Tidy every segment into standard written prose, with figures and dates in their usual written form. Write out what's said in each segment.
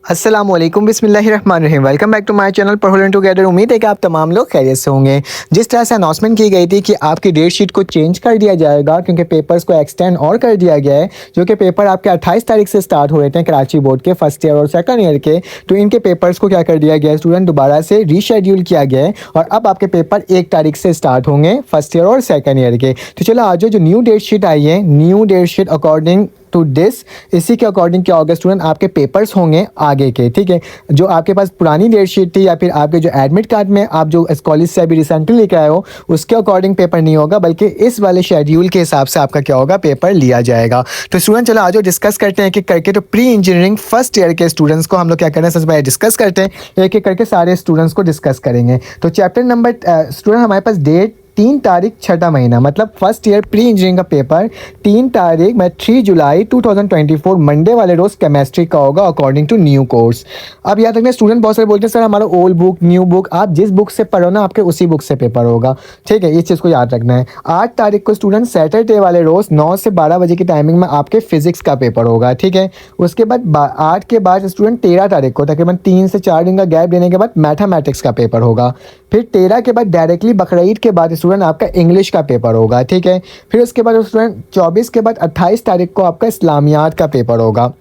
अस्सलामुअलैकुम बिस्मिल्लाहिर्रहमानिर्रहीम। Welcome back to my channel Padh together. उम्मीद है कि आप तमाम लोग खैरियत से होंगे। जिस तरह से अनाउंसमेंट की गई थी कि आपकी डेट शीट को चेंज कर दिया जाएगा क्योंकि पेपर्स को एक्सटेंड और कर दिया गया है, जो कि पेपर आपके 28 तारीख से स्टार्ट हो रहे थे कराची बोर्ड के फर्स्ट ईयर और सेकंड ईयर के। तो इनके पेपर्स को क्या कर दिया गया है, स्टूडेंट दोबारा से रीशेड्यूल किया गया है और अब आपके पेपर 1 तारीख से स्टार्ट होंगे फर्स्ट ईयर और सेकंड ईयर के। तो चलो आज जो न्यू डेट शीट आई है, new date sheet according to this, इसी के अकॉर्डिंग क्या होगा स्टूडेंट, आपके पेपर्स होंगे आगे के। ठीक है, जो आपके पास पुरानी डेट शीट थी या फिर आपके जो एडमिट कार्ड में आप जो कॉलेज से अभी रिसेंटली लेके आए हो उसके अकॉर्डिंग पेपर नहीं होगा, बल्कि इस वाले शेड्यूल के हिसाब से आपका क्या होगा, पेपर लिया जाएगा। तो स्टूडेंट चलो आज डिस्कस करते हैं एक एक करके। तो प्री इंजीनियरिंग फर्स्ट ईयर के स्टूडेंट्स को हम लोग क्या करें, सबसे पहले डिस्कस करते हैं, एक एक करके सारे स्टूडेंट्स को डिस्कस करेंगे। तो चैप्टर नंबर स्टूडेंट हमारे पास डेट 3 तारीख छठा महीना, मतलब फर्स्ट ईयर प्री इंजीनियरिंग का पेपर 3 तारीख में 3 जुलाई 2024 मंडे वाले रोज केमिस्ट्री का होगा अकॉर्डिंग टू न्यू कोर्स। अब याद रखना स्टूडेंट बहुत सारे बोलते हैं सर हमारा ओल्ड बुक न्यू बुक, आप जिस बुक से पढ़ो ना आपके उसी बुक से पेपर होगा। ठीक है, इस चीज़ को याद रखना है। 8 तारीख को स्टूडेंट सैटरडे वाले रोज 9 से 12 बजे की टाइमिंग में आपके फिजिक्स का पेपर होगा। ठीक है, उसके बाद 8 के बाद स्टूडेंट 13 तारीख को तकरीबन 3 से 4 दिन का गैप देने के बाद मैथमेटिक्स का पेपर होगा। फिर 13 के बाद डायरेक्टली बकरीद के बाद स्टूडेंट आपका इंग्लिश का पेपर होगा। ठीक है, फिर उसके बाद स्टूडेंट 24 के बाद 28 तारीख को आपका इस्लामियात का पेपर होगा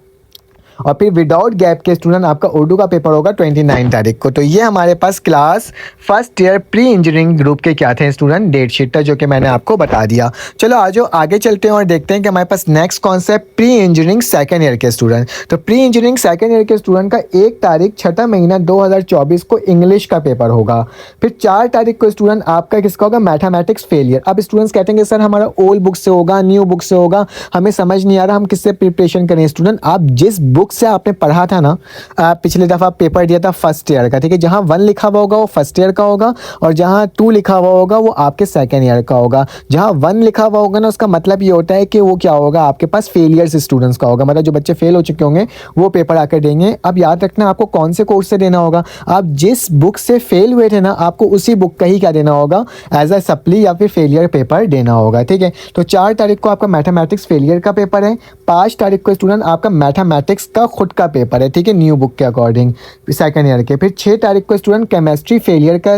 और फिर विदाउट गैप के स्टूडेंट आपका उर्दू का पेपर होगा 29 तारीख को। तो ये हमारे पास class first year pre engineering group के क्या थे स्टूडेंट, डेट शीट, जो कि मैंने आपको बता दिया। चलो आज आगे चलते हैं और देखते हैं कि हमारे पास नेक्स्ट कौन सा है, प्री इंजीनियरिंग सेकेंड ईयर के स्टूडेंट। तो प्री इंजीनियरिंग सेकेंड ईयर के स्टूडेंट का 1 तारीख छठा महीना 2024 को इंग्लिश का पेपर होगा। फिर 4 तारीख को स्टूडेंट आपका किसका होगा, मैथमेटिक्स फेलियर। अब स्टूडेंट्स कहते हैं सर हमारा ओल्ड बुक से होगा न्यू बुक से होगा, हमें समझ नहीं आ रहा हम किससे प्रिपरेशन करें। स्टूडेंट आप जिस बुक से आपने पढ़ा था ना, पिछले दफ़ा पेपर दिया था फर्स्ट ईयर का, ठीक है, जहाँ 1 लिखा हुआ होगा वो फर्स्ट ईयर का होगा और जहाँ 2 लिखा हुआ होगा वो आपके सेकेंड ईयर का होगा। जहाँ 1 लिखा हुआ होगा ना, उसका मतलब ये होता है कि वो क्या होगा, आपके पास फेलियर्स स्टूडेंट्स का होगा, मतलब जो बच्चे फेल हो चुके होंगे वो पेपर आकर देंगे। अब याद रखना आपको कौन से कोर्स से देना होगा, आप जिस बुक से फेल हुए थे ना आपको उसी बुक का ही क्या देना होगा, एज अ सप्ली या फिर फेलियर पेपर देना होगा। ठीक है, तो 4 तारीख को आपका मैथमेटिक्स फेलियर का पेपर है। 5 तारीख को स्टूडेंट आपका मैथमेटिक्स का खुद का पेपर है, ठीक है, न्यू बुक के अकॉर्डिंग सेकंड ईयर के। फिर 6 तारीख को स्टूडेंट केमिस्ट्री फेलियर का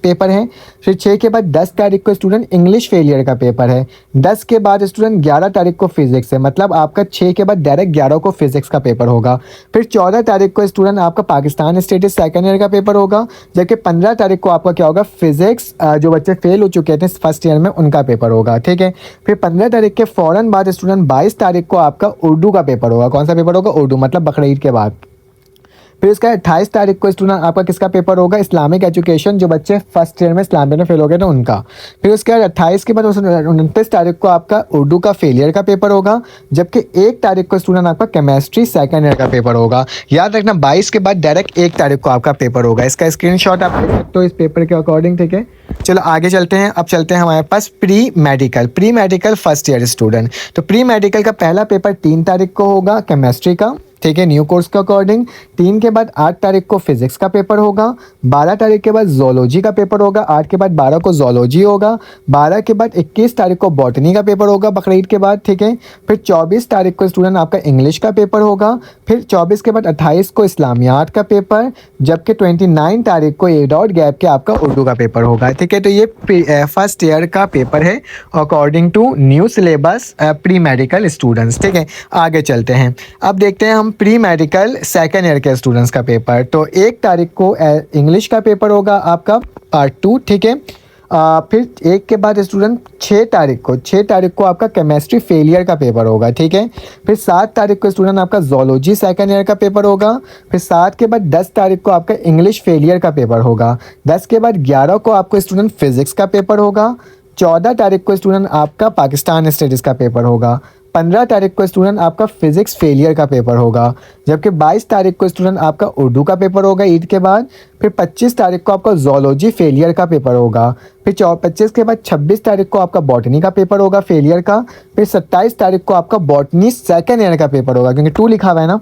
पेपर है। फिर 6 के बाद 10 तारीख को स्टूडेंट इंग्लिश फेलियर का पेपर है। 10 के बाद स्टूडेंट 11 तारीख को फिजिक्स है, मतलब आपका 6 के बाद डायरेक्ट 11 को फिजिक्स का पेपर होगा। फिर 14 तारीख को स्टूडेंट आपका पाकिस्तान स्टेटिस सेकंड ईयर का पेपर होगा, जबकि 15 तारीख को आपका क्या होगा, फिजिक्स जो बच्चे फेल हो चुके थे फर्स्ट ईयर में उनका पेपर होगा। ठीक है, फिर 15 तारीख के फ़ौरन बाद स्टूडेंट 22 तारीख को आपका उर्दू का पेपर होगा। कौन सा पेपर होगा, उर्दू, मतलब बकरीद के बाद। फिर इसका 28 तारीख को स्टूडेंट आपका किसका पेपर होगा, इस्लामिक एजुकेशन, जो बच्चे फर्स्ट ईयर में इस्लामिया में फेल हो गए थे उनका। फिर उसके बाद 28 के बाद 29 तारीख को आपका उर्दू का फेलियर का पेपर होगा, जबकि 1 तारीख को स्टूडेंट आपका केमिस्ट्री सेकंड ईयर का पेपर होगा। याद रखना 22 के बाद डायरेक्ट 1 तारीख को आपका पेपर होगा। इसका स्क्रीनशॉट आप ले सकते हो इस पेपर के अकॉर्डिंग। ठीक है, चलो आगे चलते हैं। अब चलते हैं हमारे पास pre medical first year student. तो प्री मेडिकल का पहला पेपर 3 तारीख को होगा केमिस्ट्री का, ठीक है, न्यू कोर्स के अकॉर्डिंग। 3 के बाद 8 तारीख को फिजिक्स का पेपर होगा। 12 तारीख के बाद जोलॉजी का पेपर होगा। 8 के बाद 12 को जोलॉजी होगा। 12 के बाद 21 तारीख को बॉटनी का पेपर होगा बकरीद के बाद। ठीक है, फिर 24 तारीख को स्टूडेंट आपका इंग्लिश का पेपर होगा। फिर 24 के बाद 28 को इस्लामियात का पेपर, जबकि 29 तारीख को विदाउट गैप के आपका उर्दू का पेपर होगा। ठीक है, तो ये फर्स्ट ईयर का पेपर है according to new syllabus pre medical students. ठीक है, आगे चलते हैं। अब देखते हैं हम प्री मेडिकल सेकेंड ईयर के स्टूडेंट्स का पेपर। तो 1 तारीख को इंग्लिश का पेपर होगा आपका पार्ट 2। ठीक है, फिर 1 के बाद स्टूडेंट 6 तारीख को आपका केमिस्ट्री फेलियर का पेपर होगा। ठीक है, फिर 7 तारीख को स्टूडेंट आपका जोलॉजी सेकंड ईयर का पेपर होगा। फिर 7 के बाद 10 तारीख को आपका इंग्लिश फेलियर का पेपर होगा। 10 के बाद 11 को आपको स्टूडेंट फिजिक्स का पेपर होगा। 14 तारीख को स्टूडेंट आपका पाकिस्तान स्टडीज़ का पेपर होगा। 15 तारीख को स्टूडेंट आपका फिजिक्स फेलियर का पेपर होगा, जबकि 22 तारीख को स्टूडेंट आपका उर्दू का पेपर होगा ईद के बाद। फिर 25 तारीख को आपका जोलॉजी फेलियर का पेपर होगा। फिर 25 के बाद 26 तारीख को आपका बॉटनी का पेपर होगा फेलियर का। फिर 27 तारीख को आपका बॉटनी सेकेंड ईयर का पेपर होगा, क्योंकि 2 लिखा हुआ है ना।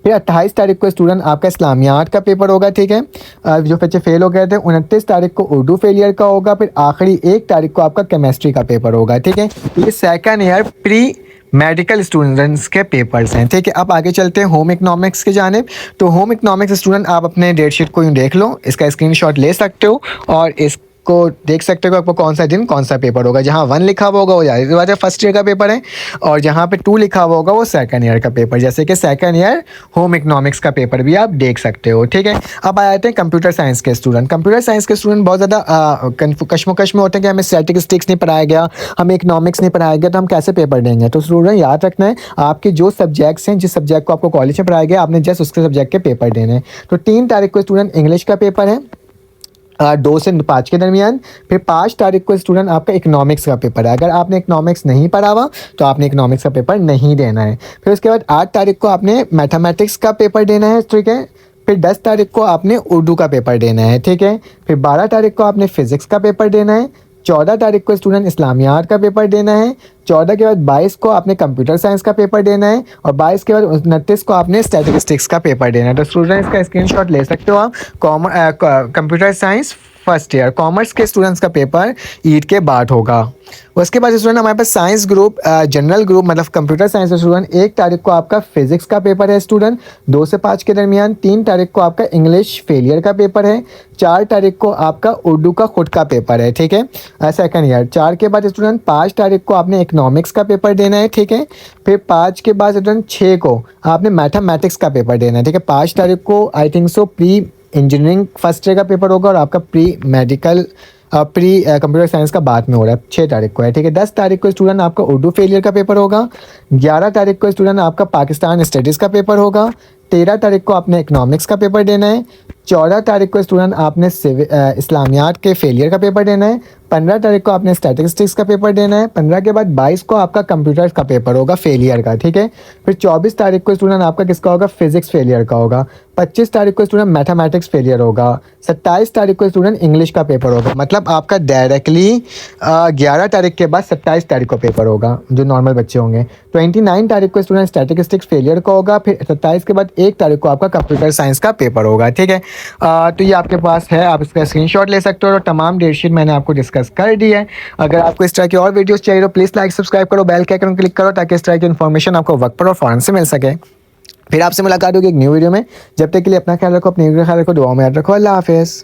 फिर 28 तारीख को स्टूडेंट आपका इस्लामियात का पेपर होगा। ठीक है, जो बच्चे फेल हो गए थे। 29 तारीख को उर्दू फेलियर का होगा। फिर आखिरी 1 तारीख को आपका केमिस्ट्री का पेपर होगा। ठीक है, ये second year pre medical students के पेपर्स हैं। ठीक है, अब आगे चलते हैं होम इकोनॉमिक्स के जानिब। तो होम इकोनॉमिक्स स्टूडेंट आप अपने डेटशीट को यूँ देख लो, इसका स्क्रीनशॉट ले सकते हो और इसको देख सकते हो आपको कौन सा दिन कौन सा पेपर होगा। जहाँ 1 लिखा हुआ होगा वो जाहिर बात है फर्स्ट ईयर का पेपर है, और जहाँ पे 2 लिखा हुआ होगा वो सेकंड ईयर का पेपर, जैसे कि सेकंड ईयर होम इकोनॉमिक्स का पेपर भी आप देख सकते हो। ठीक है, अब आ जाते हैं कंप्यूटर साइंस के स्टूडेंट। कंप्यूटर साइंस के स्टूडेंट बहुत ज़्यादा कश्मकश में होते हैं कि हमें स्टैटिस्टिक्स नहीं पढ़ाया गया, हमें इकोनॉमिक्स नहीं पढ़ाया गया, तो हम कैसे पेपर देंगे। तो स्टूडेंट याद रखना है आपके जो सब्जेक्ट्स हैं, जिस सब्जेक्ट को आपको कॉलेज में पढ़ाया गया, आपने जस्ट उसके सब्जेक्ट के पेपर देने हैं। तो 3 तारीख को स्टूडेंट इंग्लिश का पेपर है 2 से 5 के दरमियान। फिर 5 तारीख को स्टूडेंट आपका इकोनॉमिक्स का पेपर है। अगर आपने इकोनॉमिक्स नहीं पढ़ा हुआ तो आपने इकोनॉमिक्स का पेपर नहीं देना है। फिर उसके बाद 8 तारीख को आपने मैथमेटिक्स का पेपर देना है। ठीक है, फिर 10 तारीख को आपने उर्दू का पेपर देना है। ठीक है, फिर 12 तारीख को आपने फिजिक्स का पेपर देना है। 14 तारीख को स्टूडेंट इस्लामियात का पेपर देना है। 14 के बाद 22 को आपने कंप्यूटर साइंस का पेपर देना है, और 22 के बाद 29 को आपने स्टैटिस्टिक्स का पेपर देना है। तो स्टूडेंट इसका स्क्रीनशॉट ले सकते हो आप। Computer science first year, commerce के स्टूडेंट्स का पेपर ईद के बाद होगा। उसके बाद स्टूडेंट हमारे पास साइंस ग्रुप, जनरल ग्रुप मतलब कंप्यूटर साइंस के स्टूडेंट 1 तारीख को आपका फिजिक्स का पेपर है स्टूडेंट 2 से 5 के दरमियान। 3 तारीख को आपका इंग्लिश फेलियर का पेपर है। 4 तारीख को आपका उर्दू का खुद का पेपर है। ठीक है, सेकंड ईयर। 4 के बाद स्टूडेंट 5 तारीख को आपने इकोनॉमिक्स का पेपर देना है। ठीक है, फिर 5 के बाद स्टूडेंट 6 को आपने मैथमेटिक्स का पेपर देना है। ठीक है, 5 तारीख को I think so pre engineering first year का पेपर होगा, और आपका pre medical pre computer science का बाद में हो रहा है 6 तारीख को है। ठीक है, 10 तारीख को स्टूडेंट आपका उर्दू फेलियर का पेपर होगा। 11 तारीख को स्टूडेंट आपका पाकिस्तान स्टडीज़ का पेपर होगा। 13 तारीख को आपने इकोनॉमिक्स का पेपर देना है। 14 तारीख को स्टूडेंट आपने इस्लामियात के फेलियर का पेपर देना है। 15 तारीख को आपने स्टैटिस्टिक्स का पेपर देना है। 15 के बाद 22 को आपका कंप्यूटर का पेपर होगा फेलियर का। ठीक है, फिर 24 तारीख को स्टूडेंट आपका किसका होगा, फिजिक्स फेलियर का होगा। 25 तारीख को स्टूडेंट मैथमेटिक्स फेलियर होगा। 27 तारीख को स्टूडेंट इंग्लिश का पेपर होगा। मतलब आपका डायरेक्टली 11 तारीख के बाद 27 तारीख को पेपर होगा जो नॉर्मल बच्चे होंगे। 29 तारीख को स्टूडेंट स्टैटिस्टिक्स फेलियर का होगा। फिर 27 के बाद 1 तारीख को आपका कंप्यूटर साइंस का पेपर होगा। ठीक है, तो ये आपके पास है, आप इसका स्क्रीनशॉट ले सकते हो। और तमाम डेटशीट मैंने आपको डिस्कस कर दी है। अगर आपको इस तरह की और वीडियोस चाहिए तो प्लीज़ लाइक सब्सक्राइब करो, बेल के आइकन क्लिक करो, ताकि इस तरह की इन्फॉर्मेशन आपको वक्त पर और फ़ौरन से मिल सके। फिर आपसे मुलाकात होगी एक न्यू वीडियो में। जब तक के लिए अपना ख्याल रखो, अपनी ख्याल रखो, दुआओं में याद रखो। अल्लाह हाफिज़।